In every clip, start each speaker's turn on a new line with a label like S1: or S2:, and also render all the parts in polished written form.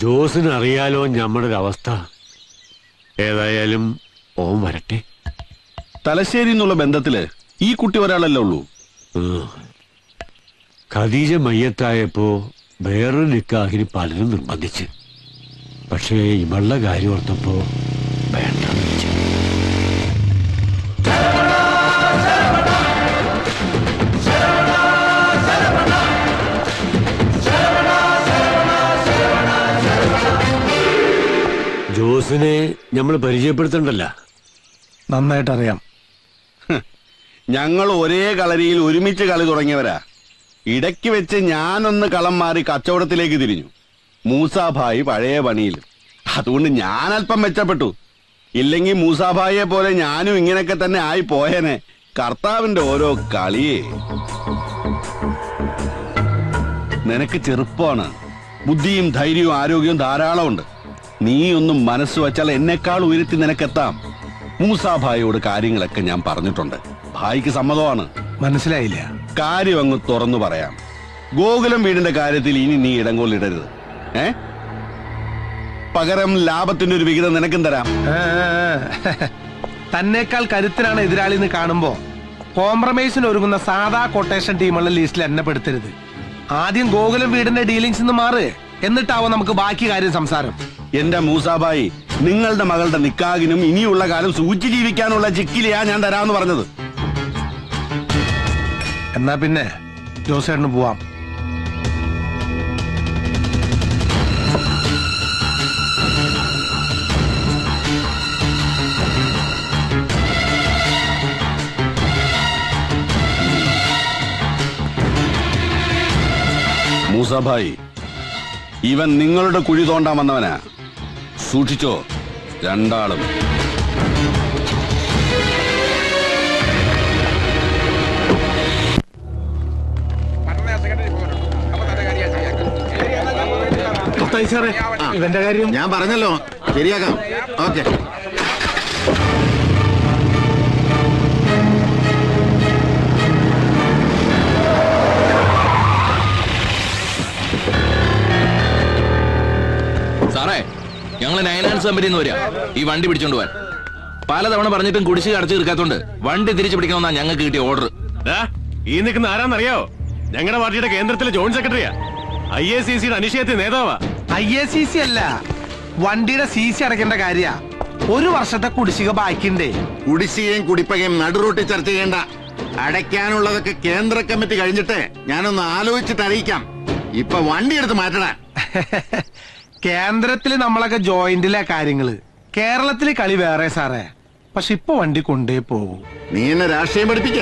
S1: ജോസിന് അറിയാലോ നമ്മുടെ ഒരു അവസ്ഥ. ഏതായാലും ഓൻ വരട്ടെ.
S2: തലശ്ശേരി എന്നുള്ള ബന്ധത്തില് ഈ കുട്ടി ഒരാളല്ലേ ഉള്ളൂ.
S1: ഖദീജ മയ്യത്തായപ്പോ വേറൊരു നിക്കാഹിന് പലരും നിർബന്ധിച്ച്. പക്ഷേ ഇവളുടെ കാര്യം ഓർത്തപ്പോ വേണ്ടെന്ന് വെച്ചു. ജോസിനെ നമ്മൾ പരിചയപ്പെടുത്തണ്ടല്ല.
S3: നന്നായിട്ടറിയാം.
S2: ഞങ്ങൾ ഒരേ കളരിയിൽ ഒരുമിച്ച് കളി തുടങ്ങിയവരാ. ഇടയ്ക്ക് വെച്ച് ഞാനൊന്ന് കളം മാറി കച്ചവടത്തിലേക്ക് തിരിഞ്ഞു. മൂസാഭായി പഴയ പണിയിൽ. അതുകൊണ്ട് ഞാൻ അല്പം മെച്ചപ്പെട്ടു. ഇല്ലെങ്കിൽ മൂസാഭായിയെ പോലെ ഞാനും ഇങ്ങനെയൊക്കെ തന്നെ ആയി പോയേനെ. കർത്താവിന്റെ ഓരോ കളിയേ. നിനക്ക് ചെറുപ്പമാണ്. ബുദ്ധിയും ധൈര്യവും ആരോഗ്യവും ധാരാളമുണ്ട്. നീ ഒന്നും മനസ്സ് വച്ചാൽ എന്നെക്കാൾ ഉയർത്തി നിനക്കെത്താം. മൂസാഭായിയോട് കാര്യങ്ങളൊക്കെ ഞാൻ പറഞ്ഞിട്ടുണ്ട്. ഭായിക്ക് സമ്മതമാണ്.
S3: മനസ്സിലായില്ല.
S2: കാര്യം അങ്ങ് തുറന്നു പറയാം. ഗോകുലം വീടിന്റെ കാര്യത്തിൽ ഇനി നീ ഇടങ്കോലിടരുത്. പകരം ലാഭത്തിന്റെ ഒരു വിഹിതം നിനക്കും തരാം.
S3: തന്നേക്കാൾ കരുത്തിനാണ് എതിരാളി എന്ന് കാണുമ്പോ കോംപ്രമൈസിന് ഒരുങ്ങുന്ന സാധാ കൊട്ടേഷൻ ടീമുള്ള ലിസ്റ്റിൽ എന്നെ പെടുത്തരുത്. ആദ്യം ഗോകുലം വീടിന്റെ ഡീലിങ്സ് നിന്ന് മാറ്. എന്നിട്ടാവും നമുക്ക് ബാക്കി കാര്യം സംസാരം.
S2: എന്റെ മൂസാഭായി, നിങ്ങളുടെ മകളുടെ നിക്കാഹിനും ഇനിയുള്ള കാലം സൂചി ജീവിക്കാനുള്ള ചിക്കിലിയാ ഞാൻ തരാമെന്ന് പറഞ്ഞത്.
S3: എന്നാ പിന്നെ ജോസേട്ടന് പോവാം.
S2: മൂസാഭായി, ഇവൻ നിങ്ങളുടെ കുഴി തോണ്ടാൻ വന്നവനാ. സൂക്ഷിച്ചോ രണ്ടാളും.
S3: ഇവന്റെ കാര്യം
S4: ഞാൻ പറഞ്ഞല്ലോ, ശരിയാക്കാം. ഓക്കെ.
S5: സാറേ, ഞങ്ങള് നയനാൻസ് കമ്പനിന്ന് വരിക ഈ വണ്ടി പിടിച്ചോണ്ട് പോവാൻ. പലതവണ പറഞ്ഞിട്ടും കുടിശ്ശിക അടച്ചു തീർക്കാത്തോണ്ട് വണ്ടി തിരിച്ചു പിടിക്കണമെന്നാ ഞങ്ങൾക്ക് കിട്ടിയ ഓർഡർ.
S6: ഈ നിൽക്കുന്ന ആരാന്നറിയോ? ഞങ്ങളുടെ പാർട്ടിയുടെ കേന്ദ്രത്തിലെ ജോയിന്റ് സെക്രട്ടറിയാ. IACC അനിശ്ചയത്തിൽ നേതാവാ.
S3: IACC അല്ല, വണ്ടിയുടെ CC അടയ്ക്കേണ്ട കാര്യ. ഒരു വർഷത്തെ കുടിശ്ശിക ബാക്കിണ്ടേ.
S4: കുടിശ്ശികയും കുടിപ്പകയും നടുറൂട്ടി ചർച്ച ചെയ്യേണ്ട. അടയ്ക്കാനുള്ളതൊക്കെ കേന്ദ്ര കമ്മിറ്റി കഴിഞ്ഞിട്ട് ഞാനൊന്ന് ആലോചിച്ചിട്ട് അറിയിക്കാം. ഇപ്പൊ വണ്ടി എടുത്ത് മാറ്റണ.
S3: കേന്ദ്രത്തില് നമ്മളൊക്കെ ജോയിന്റിലെ കാര്യങ്ങള്, കേരളത്തില് കളി വേറെ സാറേ. പക്ഷെ ഇപ്പൊ വണ്ടി കൊണ്ടേ പോകൂ.
S4: നീ എന്നെ രാഷ്ട്രീയം പഠിപ്പിക്ക.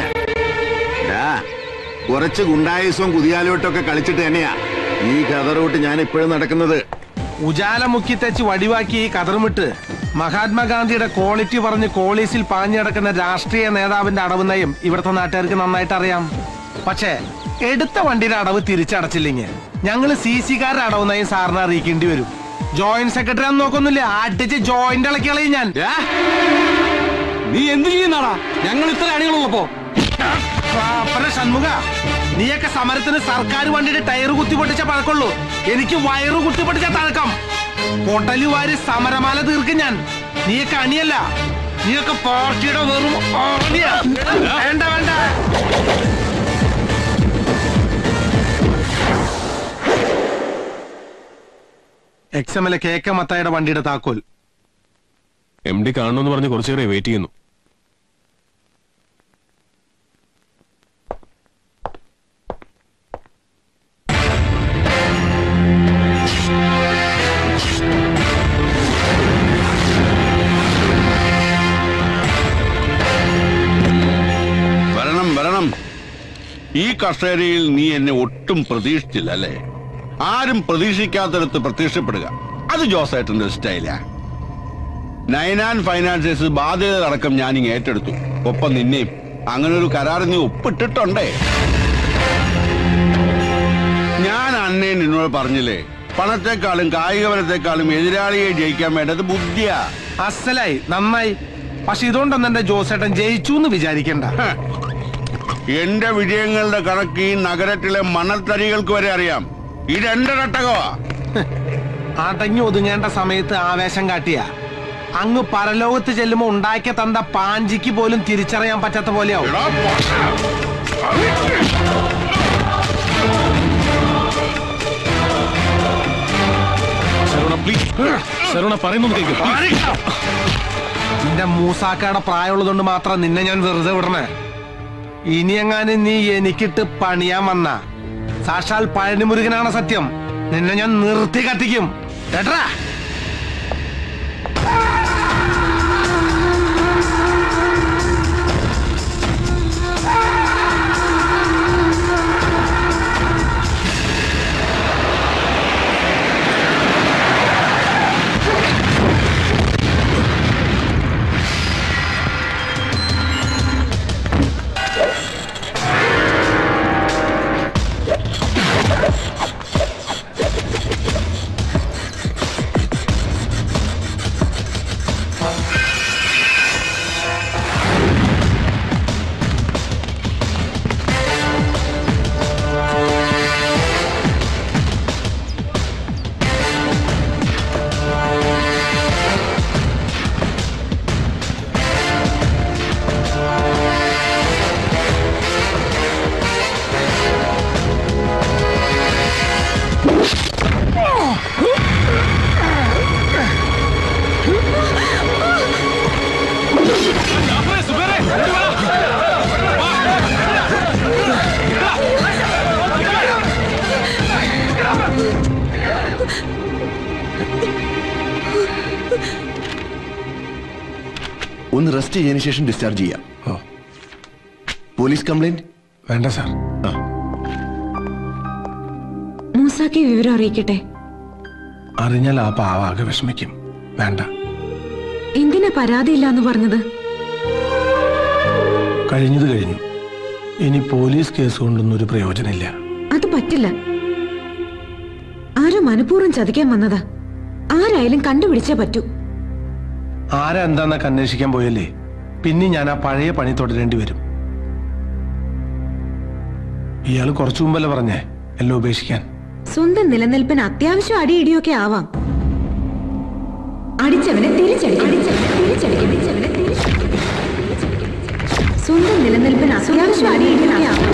S4: കുറച്ച് ഗുണ്ടായുസവും കുതിയാലോട്ടൊക്കെ കളിച്ചിട്ട് തന്നെയാ ഈ കതറൂട്ട് ഞാൻ ഇപ്പോഴും നടക്കുന്നത്.
S3: ഉജാല മുക്കി തെച്ച് വടിവാക്കി ഈ കതറുമിട്ട് മഹാത്മാഗാന്ധിയുടെ ക്വാളിറ്റി പറഞ്ഞ് കോളീസിൽ പാഞ്ഞടക്കുന്ന രാഷ്ട്രീയ നേതാവിന്റെ അടവ് നയം ഇവിടുത്തെ നാട്ടുകാർക്ക് നന്നായിട്ട് അറിയാം. പക്ഷേ എടുത്ത വണ്ടിയുടെ അടവ് തിരിച്ചടച്ചില്ലെങ്കിൽ ഞങ്ങള് CC-കാരുടെ അടവ് നയം സാറിനെ അറിയിക്കേണ്ടി വരും. ജോയിന്റ് സെക്രട്ടറി അന്ന് നോക്കൊന്നുമില്ല, അടിച്ച് ജോയിന്റ് ഇളക്കി കളയും ഞാൻ.
S2: നീ എന്ത് ചെയ്യുന്നാടാ? ഞങ്ങൾ ഇത്ര അണികളുള്ളപ്പോ
S3: ഷൺമുഖ, നീയൊക്കെ സമരത്തിന് സർക്കാർ വണ്ടിയുടെ ടയർ കുത്തിപ്പൊട്ടിച്ച പഴക്കുള്ളൂ. എനിക്ക് വയറ് കുത്തിപ്പൊട്ടിച്ച തഴക്കം. പൊട്ടലുവാരി സമരമാല തീർക്കും ഞാൻ. നീയൊക്കെ അണിയല്ല, നീയൊക്കെ പാർട്ടിയുടെ വെറും ആണിയാ. വേണ്ട വേണ്ട. XMLA KK മത്തായുടെ വണ്ടിയുടെ താക്കോൽ.
S6: MD കാണണമെന്ന് പറഞ്ഞ് കുറച്ചേറെ വെയിറ്റ് ചെയ്യുന്നു.
S2: വരണം വരണം. ഈ കസേരയിൽ നീ എന്നെ ഒട്ടും പ്രതീക്ഷിച്ചില്ല അല്ലേ? ആരും പ്രതീക്ഷിക്കാത്തടത്ത് പ്രത്യക്ഷപ്പെടുക, അത് ജോസേട്ടന്റെ സ്റ്റൈലാ. നൈനാൻ ഫൈനാൻസേഴ്സ് ബാധ്യതകളടക്കം ഞാനിങ്ങ് ഏറ്റെടുത്തു. ഒപ്പം നിന്നെയും. അങ്ങനെ ഒരു കരാർ നീ ഒപ്പിട്ടിട്ടുണ്ടേ. ഞാൻ അന്നേ നിന്നോട് പറഞ്ഞില്ലേ, പണത്തെക്കാളും കായികബലത്തെക്കാളും എതിരാളിയെ ജയിക്കാൻ വേണ്ടത് ബുദ്ധിയാ.
S3: അസലായി, നന്നായി. പക്ഷെ ഇതുകൊണ്ടൊന്നും എന്റെ ജോസേട്ടൻ ജയിച്ചു എന്ന് വിചാരിക്കണ്ട.
S2: എന്റെ വിജയങ്ങളുടെ കണക്ക് ഈ നഗരത്തിലെ മണൽത്തരികൾക്ക് വരെ അറിയാം. ഇതെന്റെ തട്ടകമാ.
S3: അടങ്ങി ഒതുങ്ങേണ്ട സമയത്ത് ആവേശം കാട്ടിയ അങ്ങ് പരലോകത്ത് ചെല്ലുമ്പോ ഉണ്ടാക്കിയ തന്ത പാഞ്ചിക്ക് പോലും തിരിച്ചറിയാൻ പറ്റാത്ത പോലെയാവും. നിന്റെ മൂസാക്കയുടെ പ്രായമുള്ളതുകൊണ്ട് മാത്രം നിന്നെ ഞാൻ വെറുതെ വിടണേ. ഇനി എങ്ങാനും നീ എനിക്കിട്ട് പണിയാൻ വന്ന സാക്ഷാൽ പഴനിമുരുകനാണ് സത്യം. നിന്നെ ഞാൻ നിർത്തി കത്തിക്കും കേട്ടാ.
S7: ഒന്ന് റെസ്റ്റ് ചെയ്തതിനു ശേഷം ഡിസ്ചാർജ് ചെയ്യാം. പോലീസ് കംപ്ലൈന്റ്
S3: വേണ്ട സാർ.
S8: മൂസാക്ക് വിവരം അറിയിക്കട്ടെ.
S3: അറിഞ്ഞാൽ ആ പാവാകെ വിഷമിക്കും. വേണ്ട.
S8: എന്തിനാ പരാതിയില്ലാന്ന് പറഞ്ഞത്?
S3: കഴിഞ്ഞത് കഴിഞ്ഞു. ഇനി പോലീസ് കേസ് കൊണ്ടൊന്നും ഒരു പ്രയോജനമില്ല.
S8: അത് പറ്റില്ല. ആരോ മനഃപൂർവ്വം ചതിക്കാൻ വന്നതാ. ആരായാലും കണ്ടുപിടിച്ചേ പറ്റൂ.
S3: ആരാ എന്താന്നൊക്കെ അന്വേഷിക്കാൻ പോയല്ലേ പിന്നെ ഞാൻ ആ പഴയ പണി തുടരേണ്ടി വരും. ഇയാള് കുറച്ചു മുമ്പല്ലേ പറഞ്ഞേ എല്ലാം ഉപേക്ഷിക്കാൻ.
S8: സ്വന്തം നിലനിൽപ്പിന് അത്യാവശ്യം അടിയിടിയൊക്കെ ആവാം. അടിച്ചവനെ തിരിച്ചടിക്കും. സ്വന്തം നിലനിൽപ്പിന് അത്യാവശ്യം അടിയിടിയൊക്കെ ആവാം.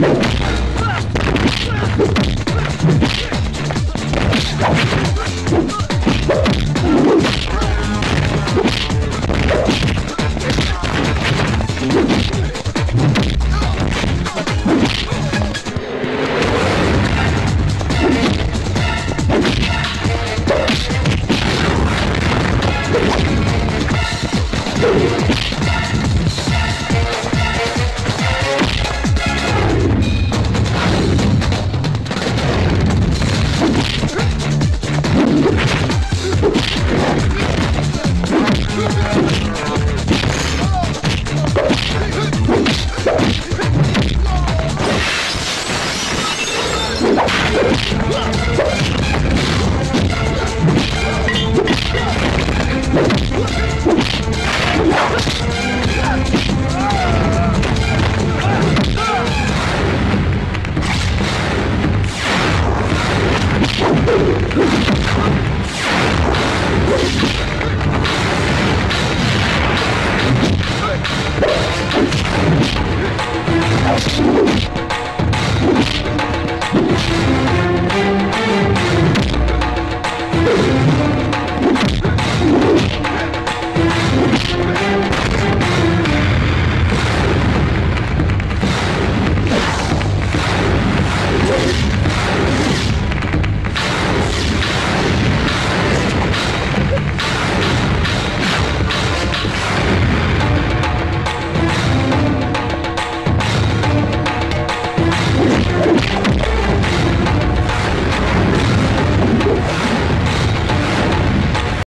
S7: Thank you.